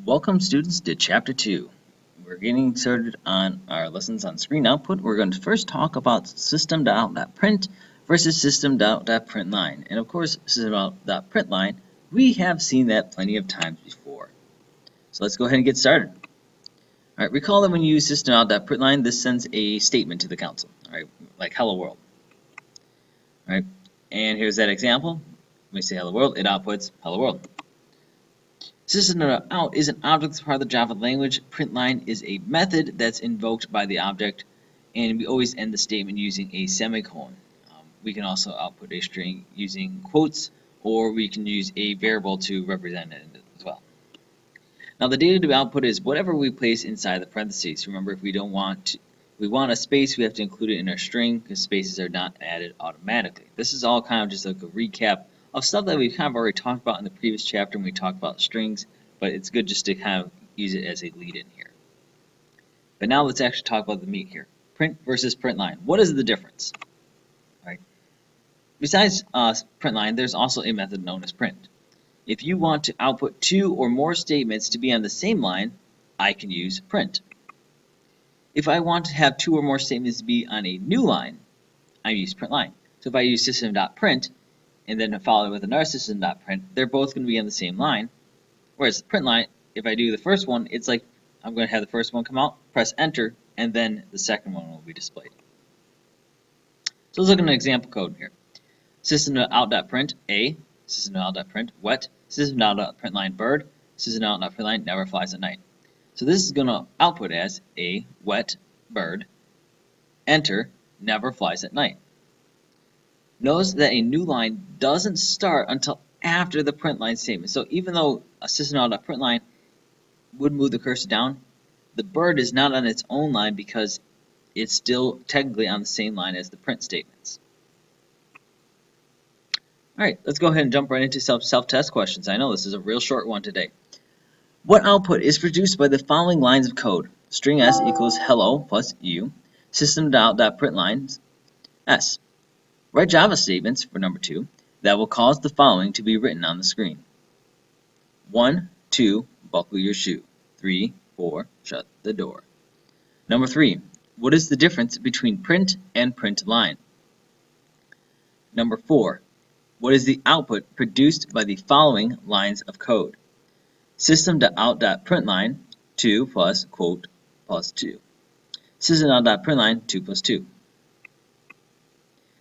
Welcome students to Chapter 2. We're getting started on our lessons on screen output. We're going to first talk about system.out.print versus system.out.println. And of course, system.out.println, we have seen that plenty of times before. So let's go ahead and get started. All right, recall that when you use system.out.println, this sends a statement to the console, all right, like hello world. All right, and here's that example. When we say hello world, it outputs hello world. System.out is an object that's part of the Java language. Println is a method that's invoked by the object, and we always end the statement using a semicolon. We can also output a string using quotes, or we can use a variable to represent it as well. Now the data to be output is whatever we place inside the parentheses. Remember, if we want a space, we have to include it in our string because spaces are not added automatically. This is all kind of just like a recap of stuff that we've kind of already talked about in the previous chapter when we talked about strings, but it's good just to kind of use it as a lead-in here. But now let's actually talk about the meat here. Print versus println. What is the difference? All right. Besides println, there's also a method known as print. If you want to output two or more statements to be on the same line, I can use print. If I want to have two or more statements to be on a new line, I use println. So if I use system.print, and then follow it with another system.print, they're both going to be on the same line. Whereas println, if I do the first one, it's like I'm going to have the first one come out, press enter, and then the second one will be displayed. So let's look at an example code here. System.out.print A, system.out.print wet, system.out.println bird, system.out.println never flies at night. So this is going to output as a wet bird, enter, never flies at night. Notice that a new line doesn't start until after the println statement. So even though a system.out.println would move the cursor down, the bird is not on its own line because it's still technically on the same line as the print statements. Alright, let's go ahead and jump right into self-test questions. I know this is a real short one today. What output is produced by the following lines of code? String s equals hello plus u, system.out.println s. Write Java statements, for number 2, that will cause the following to be written on the screen. 1, 2, buckle your shoe. 3, 4, shut the door. Number 3, what is the difference between print and println? Number 4, what is the output produced by the following lines of code? System.out.println 2 plus quote plus 2. System.out.println 2 plus 2.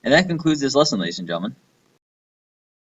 And that concludes this lesson, ladies and gentlemen.